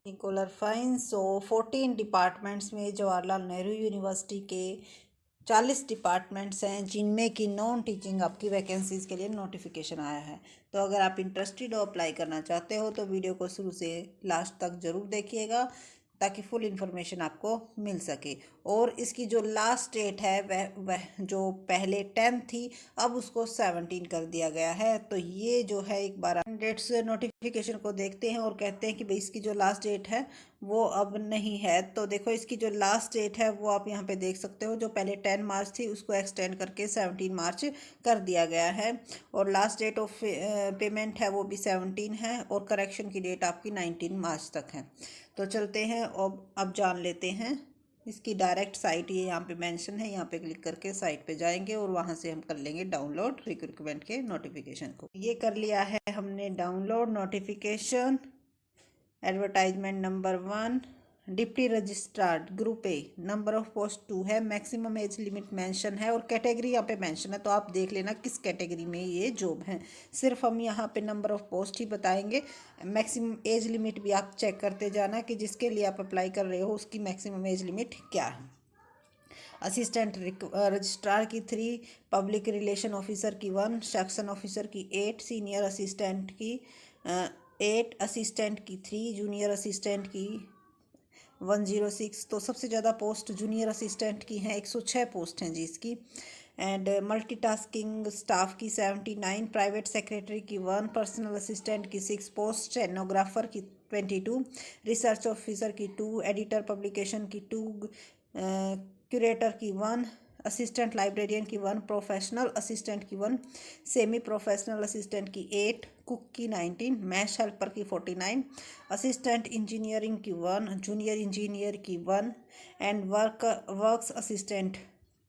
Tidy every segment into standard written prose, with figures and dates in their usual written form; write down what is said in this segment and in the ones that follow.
निकोलर fine. 14 departments में Jawaharlal Nehru university के 40 departments हैं जिनमें कि नॉन टीचिंग आपकी वैकेंसीज़ के लिए नोटिफिकेशन आया है। तो अगर आप इंटरेस्टेड हो, अप्लाई करना चाहते हो, तो वीडियो को शुरू से लास्ट तक ज़रूर देखिएगा ताकि फुल इन्फॉर्मेशन आपको मिल सके। और इसकी जो लास्ट डेट है वह जो पहले 10 थी, अब उसको 17 कर दिया गया है। तो ये जो है एक बार डेट्स नोटिफिकेशन को देखते हैं और कहते हैं कि भाई इसकी जो लास्ट डेट है वो अब नहीं है। तो देखो, इसकी जो लास्ट डेट है वो आप यहाँ पे देख सकते हो, जो पहले 10 मार्च थी उसको एक्सटेंड करके 17 मार्च कर दिया गया है। और लास्ट डेट ऑफ पेमेंट है वो भी 17 है और करेक्शन की डेट आपकी 19 मार्च तक है। तो चलते हैं और अब जान लेते हैं इसकी डायरेक्ट साइट। ये यहाँ पे मेंशन है, यहाँ पे क्लिक करके साइट पे जाएंगे और वहाँ से हम कर लेंगे डाउनलोड रिक्रूटमेंट के नोटिफिकेशन को। ये कर लिया है हमने download notification. Advertisement number 1, deputy registrar group A, number of post 2 है, मैक्सिमम एज लिमिट मेंशन है और कैटेगरी यहाँ पे मेंशन है। तो आप देख लेना किस कैटेगरी में ये जॉब है। सिर्फ हम यहाँ पे नंबर ऑफ पोस्ट ही बताएंगे। मैक्सिमम एज लिमिट भी आप चेक करते जाना कि जिसके लिए आप अप्लाई कर रहे हो उसकी मैक्सिमम एज लिमिट क्या है। असिस्टेंट रजिस्ट्रार की 3, पब्लिक रिलेशन ऑफिसर की 1, सेक्शन ऑफिसर की 8, सीनियर असिस्टेंट की 8, असिस्टेंट की 3, जूनियर असिस्टेंट की 106। तो सबसे ज़्यादा पोस्ट जूनियर असिस्टेंट की हैं, 106 पोस्ट हैं जी इसकी। एंड मल्टीटास्किंग स्टाफ की 79, प्राइवेट सेक्रेटरी की 1, पर्सनल असिस्टेंट की 6 पोस्ट, स्टेनोग्राफर की 22, रिसर्च ऑफिसर की 2, एडिटर पब्लिकेशन की 2, क्यूरेटर की 1, असिस्टेंट लाइब्रेरियन की 1, प्रोफेशनल असिस्टेंट की 1, सेमी प्रोफेशनल असिस्टेंट की 8, कुक की 19, मैश हेल्पर की 49, असिस्टेंट इंजीनियरिंग की 1, जूनियर इंजीनियर की 1 and works assistant,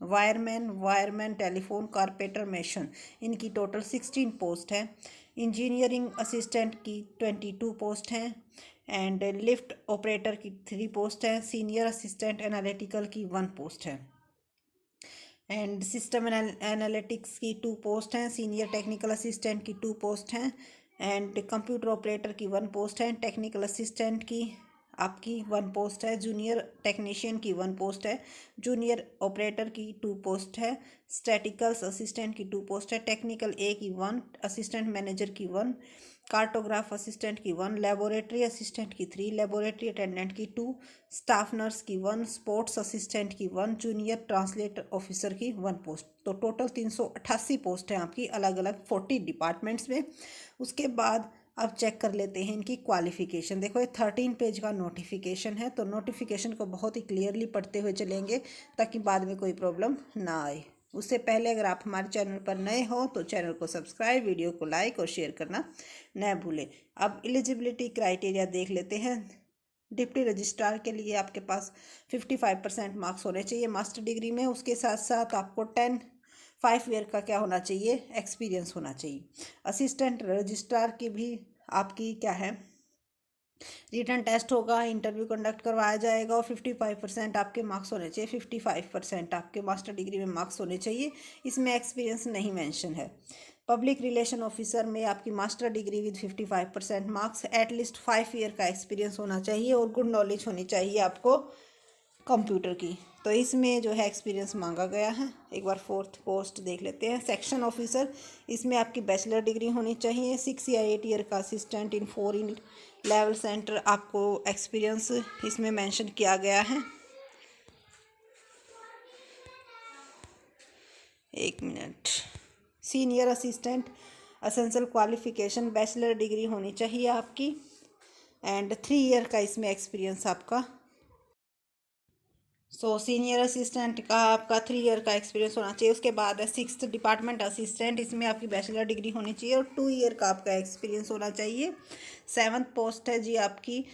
wireman telephone carpenter mason, इनकी टोटल 16 पोस्ट है। इंजीनियरिंग असिस्टेंट की 22 पोस्ट हैं एंड लिफ्ट ऑपरेटर की 3 पोस्ट है। सीनियर असिस्टेंट एनालिटिकल की 1 पोस्ट है एंड सिस्टम एनालिटिक्स की 2 पोस्ट हैं। सीनियर टेक्निकल असिस्टेंट की 2 पोस्ट हैं एंड कंप्यूटर ऑपरेटर की 1 पोस्ट है। टेक्निकल असिस्टेंट की आपकी 1 पोस्ट है। जूनियर टेक्नीशियन की 1 पोस्ट है। जूनियर ऑपरेटर की 2 पोस्ट है। स्टैटिकल्स असिस्टेंट की 2 पोस्ट है। टेक्निकल ए की 1, असिस्टेंट मैनेजर की 1, कार्टोग्राफ असिस्टेंट की 1, लेबोरेटरी असिस्टेंट की 3, लेबोरेटरी अटेंडेंट की 2, स्टाफ नर्स की 1, स्पोर्ट्स असिस्टेंट की 1, जूनियर ट्रांसलेटर ऑफिसर की 1 पोस्ट। तो टोटल 388 पोस्ट हैं आपकी अलग अलग 40 डिपार्टमेंट्स में। उसके बाद अब चेक कर लेते हैं इनकी क्वालिफ़िकेशन। देखो, ये 13 पेज का नोटिफिकेशन है, तो नोटिफिकेशन को बहुत ही क्लियरली पढ़ते हुए चलेंगे ताकि बाद में कोई प्रॉब्लम ना आए। उससे पहले अगर आप हमारे चैनल पर नए हो तो चैनल को सब्सक्राइब, वीडियो को लाइक और शेयर करना न भूलें। अब एलिजिबिलिटी क्राइटेरिया देख लेते हैं। डिप्टी रजिस्ट्रार के लिए आपके पास 55% मार्क्स होने चाहिए मास्टर डिग्री में। उसके साथ साथ आपको 5 ईयर का क्या होना चाहिए, एक्सपीरियंस होना चाहिए। असिस्टेंट रजिस्ट्रार की भी आपकी क्या है, रिटन टेस्ट होगा, इंटरव्यू कंडक्ट करवाया जाएगा और 55% आपके मार्क्स होने चाहिए। 55% आपके मास्टर डिग्री में मार्क्स होने चाहिए। इसमें एक्सपीरियंस नहीं मेंशन है। पब्लिक रिलेशन ऑफिसर में आपकी master degree with 55% marks, at least 5 year का एक्सपीरियंस होना चाहिए और गुड नॉलेज होनी चाहिए आपको कंप्यूटर की। तो इसमें जो है एक्सपीरियंस मांगा गया है। एक बार 4th पोस्ट देख लेते हैं। सेक्शन ऑफिसर, इसमें आपकी बैचलर डिग्री होनी चाहिए। 6 या 8 ईयर का assistant in foreign level centre आपको एक्सपीरियंस इसमें मेंशन किया गया है। एक minute. Senior assistant essential qualification bachelor degree होनी चाहिए आपकी एंड 3 ईयर का इसमें एक्सपीरियंस आपका। सीनियर असिस्टेंट का आपका 3 ईयर का एक्सपीरियंस होना चाहिए। उसके बाद है 6th डिपार्टमेंट असिस्टेंट, इसमें आपकी बैचलर डिग्री होनी चाहिए और 2 ईयर का आपका एक्सपीरियंस होना चाहिए। 7th पोस्ट है जी आपकी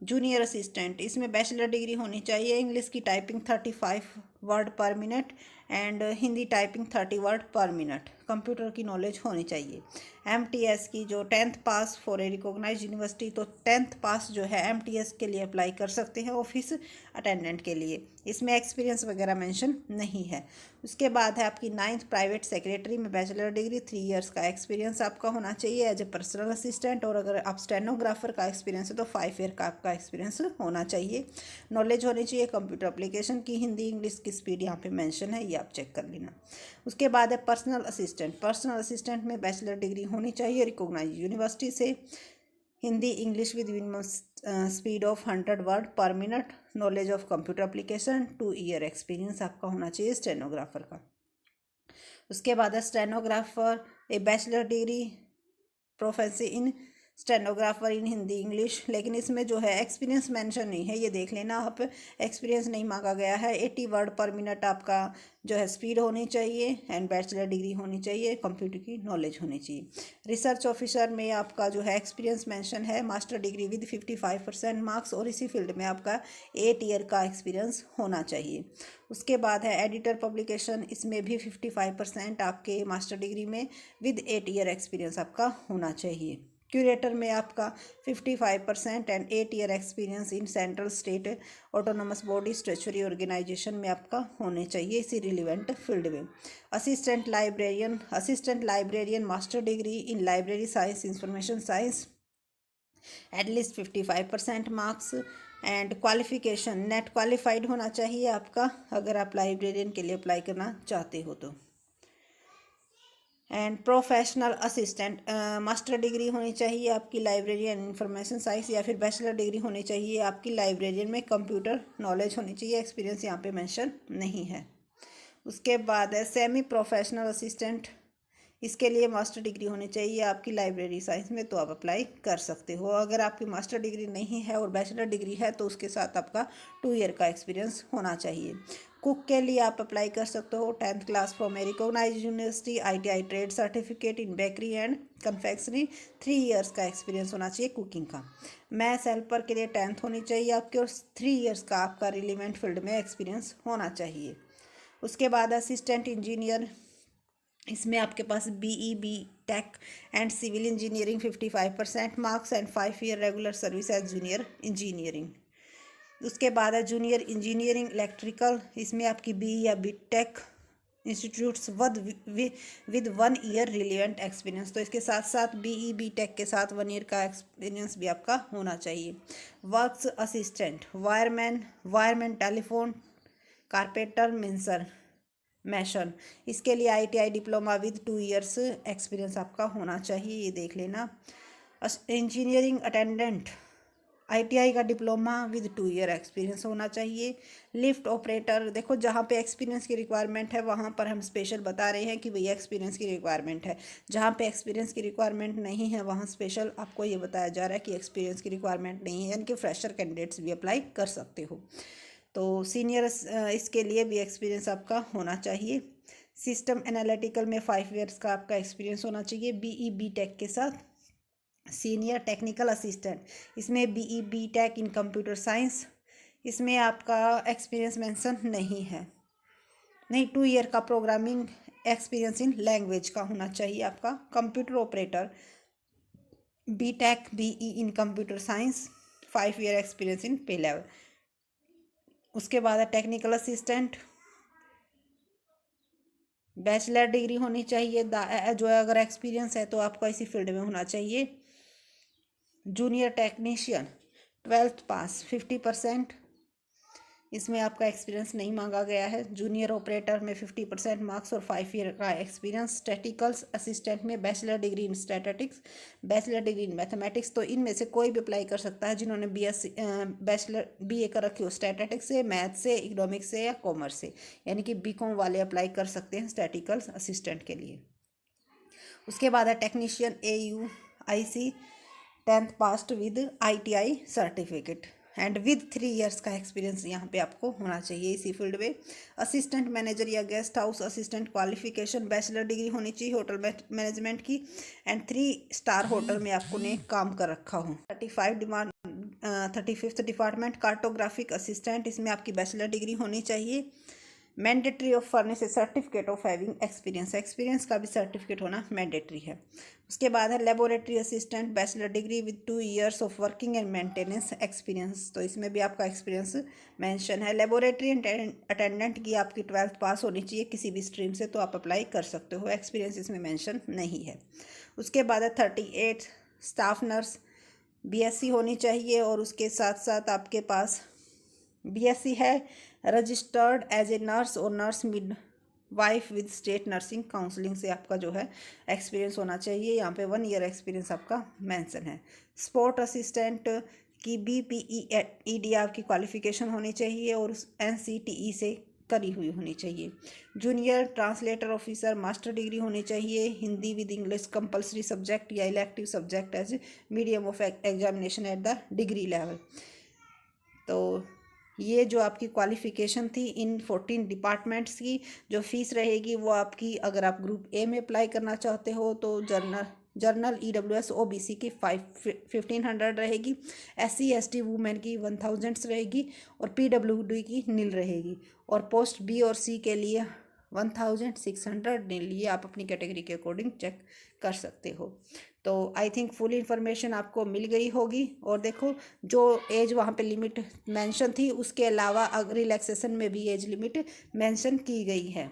जूनियर असिस्टेंट, इसमें बैचलर डिग्री होनी चाहिए। इंग्लिश की typing 35 word per minute and Hindi typing 30 word per minute computer की नॉलेज होनी चाहिए। MTS की जो 10th pass for a recognise university, तो 10th पास जो है MTS के लिए अप्लाई कर सकते हैं ऑफिस अटेंडेंट के लिए। इसमें एक्सपीरियंस वगैरह मेंशन नहीं है। उसके बाद है आपकी 9th प्राइवेट सेक्रेटरी में बैचलर डिग्री, 3 इयर्स का एक्सपीरियंस आपका होना चाहिए एज ए पर्सनल असिस्टेंट, और अगर आप स्टेनोग्राफर का एक्सपीरियंस है तो 5 ईयर का आपका एक्सपीरियंस होना चाहिए। नॉलेज होनी चाहिए कंप्यूटर एप्लीकेशन की, हिंदी इंग्लिश की स्पीड यहाँ पे मेंशन है, ये आप चेक कर लेना। उसके बाद है पर्सनल असिस्टेंट। पर्सनल असिस्टेंट में बैचलर डिग्री होनी चाहिए रिकॉग्नाइज यूनिवर्सिटी से, Hindi English with minimum speed of 100 word per minute, knowledge of computer application, 2 year experience आपका होना चाहिए स्टेनोग्राफर का। उसके बाद है स्टेनोग्राफर, ए बैचलर डिग्री प्रोफेसी इन स्टेनोग्राफर इन हिंदी इंग्लिश, लेकिन इसमें जो है एक्सपीरियंस मेंशन नहीं है, ये देख लेना आप, एक्सपीरियंस नहीं मांगा गया है। 80 वर्ड पर मिनट आपका जो है स्पीड होनी चाहिए एंड बैचलर डिग्री होनी चाहिए, कंप्यूटर की नॉलेज होनी चाहिए। रिसर्च ऑफिसर में आपका जो है एक्सपीरियंस मेंशन है, मास्टर डिग्री विद 55% मार्क्स, और इसी फील्ड में आपका 8 ईयर का एक्सपीरियंस होना चाहिए। उसके बाद है एडिटर पब्लिकेशन, इसमें भी 55% आपके मास्टर डिग्री में विद 8 ईयर एक्सपीरियंस आपका होना चाहिए। क्यूरेटर में आपका 55% and 8 year experience in central state autonomous body statutory organisation में आपका होने चाहिए इसी रिलेवेंट फील्ड में। Assistant librarian master degree in library science information science, at least 55% marks and qualification NET qualified होना चाहिए आपका, अगर आप लाइब्रेरियन के लिए अप्लाई करना चाहते हो तो। And professional assistant, master degree होनी चाहिए आपकी लाइब्रेरियन इंफॉर्मेशन साइंस, या फिर बैचलर डिग्री होनी चाहिए आपकी लाइब्रेरियन में, कंप्यूटर नॉलेज होनी चाहिए, एक्सपीरियंस यहाँ पे मेंशन नहीं है। उसके बाद है सेमी प्रोफेशनल असिस्टेंट, इसके लिए मास्टर डिग्री होनी चाहिए आपकी लाइब्रेरी साइंस में, तो आप अप्लाई कर सकते हो। अगर आपकी मास्टर डिग्री नहीं है और बैचलर डिग्री है तो उसके साथ आपका 2 ईयर का एक्सपीरियंस होना चाहिए। कुक के लिए आप अप्लाई कर सकते हो 10th class from a recognised university, ITI trade certificate in bakery and confectionery, 3 years का एक्सपीरियंस होना चाहिए कुकिंग का। मैथ्स हेल्पर के लिए 10th होनी चाहिए आपके, और 3 इयर्स का आपका रिलेवेंट फील्ड में एक्सपीरियंस होना चाहिए। उसके बाद असिस्टेंट इंजीनियर, इसमें आपके पास BE BTech and civil engineering 55% marks and 5 year regular service as junior engineering. उसके बाद है जूनियर इंजीनियरिंग इलेक्ट्रिकल, इसमें आपकी BE या BTech institutes with 1 year relevant experience, तो इसके साथ साथ BE BTech के साथ 1 ईयर का एक्सपीरियंस भी आपका होना चाहिए। Works assistant, wireman telephone, carpenter, मिंसर, मैशन, इसके लिए ITI diploma with 2 years experience आपका होना चाहिए, ये देख लेना। इंजीनियरिंग अटेंडेंट, ITI का डिप्लोमा विद 2 ईयर एक्सपीरियंस होना चाहिए। लिफ्ट ऑपरेटर, देखो जहाँ पे एक्सपीरियंस की रिक्वायरमेंट है वहाँ पर हम स्पेशल बता रहे हैं कि भैया एक्सपीरियंस की रिक्वायरमेंट है, जहाँ पे एक्सपीरियंस की रिक्वायरमेंट नहीं है वहाँ स्पेशल आपको ये बताया जा रहा है कि एक्सपीरियंस की रिक्वायरमेंट नहीं है, यानी कि फ्रेशर कैंडिडेट्स भी अप्लाई कर सकते हो। तो सीनियर इसके लिए भी एक्सपीरियंस आपका होना चाहिए। सिस्टम एनालिटिकल में 5 इयर्स का आपका एक्सपीरियंस होना चाहिए BE BTech के साथ। सीनियर टेक्निकल असिस्टेंट, इसमें BE BTech in computer science, इसमें आपका एक्सपीरियंस मेंशन नहीं है, नहीं 2 ईयर का प्रोग्रामिंग एक्सपीरियंस इन लैंग्वेज का होना चाहिए आपका। Computer operator BTech BE in computer science, 5 year experience इन पे लेवल। उसके बाद है टेक्निकल असिस्टेंट, बैचलर डिग्री होनी चाहिए, जो अगर एक्सपीरियंस है तो आपका इसी फील्ड में होना चाहिए। जूनियर टेक्नीशियन 12th पास 50%, इसमें आपका एक्सपीरियंस नहीं मांगा गया है। जूनियर ऑपरेटर में 50% मार्क्स और 5 ईयर का एक्सपीरियंस। स्टैटिकल्स असिस्टेंट में bachelor degree in statistics, bachelor degree in mathematics, तो इनमें से कोई भी अप्लाई कर सकता है जिन्होंने बैचलर BA कर रखी हो स्टैटिस्टिक्स से, मैथ से, इकोनॉमिक्स से या कॉमर्स से, यानी कि BCom वाले अप्लाई कर सकते हैं स्टैटिकल्स असिस्टेंट के लिए। उसके बाद है technician AUIC 10th passed with ITI certificate and with 3 years का एक्सपीरियंस यहाँ पे आपको होना चाहिए इसी फील्ड में। असिस्टेंट मैनेजर या guest house assistant qualification, bachelor degree होनी चाहिए होटल मैनेजमेंट की एंड 3 स्टार होटल में आपको ने काम कर रखा हो। 35th डिपार्टमेंट कार्टोग्राफिक असिस्टेंट, इसमें आपकी बैचलर डिग्री होनी चाहिए mandatory of furnish A certificate of having experience, experience का भी सर्टिफिकेट होना मैंडेटरी है। उसके बाद है laboratory assistant bachelor degree with 2 years of working and maintenance experience, तो इसमें भी आपका एक्सपीरियंस मेंशन है। लेबोरेटरी अटेंडेंट की आपकी 12th पास होनी चाहिए किसी भी स्ट्रीम से, तो आप अप्लाई कर सकते हो, एक्सपीरियंस इसमें मेंशन नहीं है। उसके बाद है 38 स्टाफ नर्स, बीएससी होनी चाहिए और उसके साथ साथ आपके पास बीएससी है रजिस्टर्ड एज ए नर्स और nurse mid wife with state nursing counselling से आपका जो है एक्सपीरियंस होना चाहिए। यहाँ पे 1 year एक्सपीरियंस आपका मेंशन है। स्पोर्ट असिस्टेंट की BPED आपकी क्वालिफिकेशन होनी चाहिए और NCTE से करी हुई होनी चाहिए। Junior translator officer master degree होनी चाहिए। Hindi with English compulsory subject या elective subject as medium of examination at the degree level. तो ये जो आपकी क्वालिफ़िकेशन थी इन 14 डिपार्टमेंट्स की, जो फीस रहेगी वो आपकी, अगर आप ग्रुप ए में अप्लाई करना चाहते हो तो जर्नल EWS OBC की 1500 रहेगी, SC ST वुमेन की 1000 रहेगी और PWD की नील रहेगी, और पोस्ट बी और सी के लिए 1600 नील। ये आप अपनी कैटेगरी के अकॉर्डिंग चेक कर सकते हो। तो आई थिंक फुल इन्फॉर्मेशन आपको मिल गई होगी। और देखो जो एज वहाँ पे लिमिट मेंशन थी उसके अलावा रिलैक्सेशन में भी एज लिमिट मेंशन की गई है।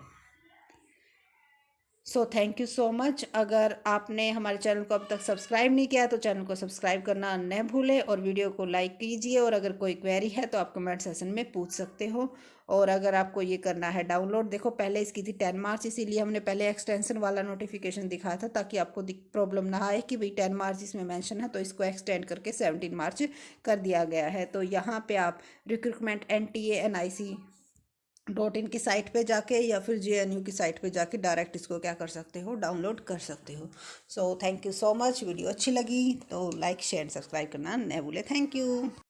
So thank you so much. अगर आपने हमारे चैनल को अब तक सब्सक्राइब नहीं किया तो चैनल को सब्सक्राइब करना न भूलें और वीडियो को लाइक कीजिए, और अगर कोई क्वेरी है तो आप कमेंट सेशन में पूछ सकते हो। और अगर आपको ये करना है डाउनलोड, देखो पहले इसकी थी 10 मार्च, इसीलिए हमने पहले एक्सटेंशन वाला नोटिफिकेशन दिखाया था ताकि आपको प्रॉब्लम ना आए कि भाई 10 मार्च इसमें मेंशन है तो इसको एक्सटेंड करके 17 मार्च कर दिया गया है। तो यहाँ पे आप रिक्रूटमेंट NTA-NIC.in की साइट पे जाके या फिर JNU की साइट पे जाके डायरेक्ट इसको क्या कर सकते हो, डाउनलोड कर सकते हो। So thank you so much. Video अच्छी लगी तो लाइक शेयर सब्सक्राइब करना न भूले। Thank you.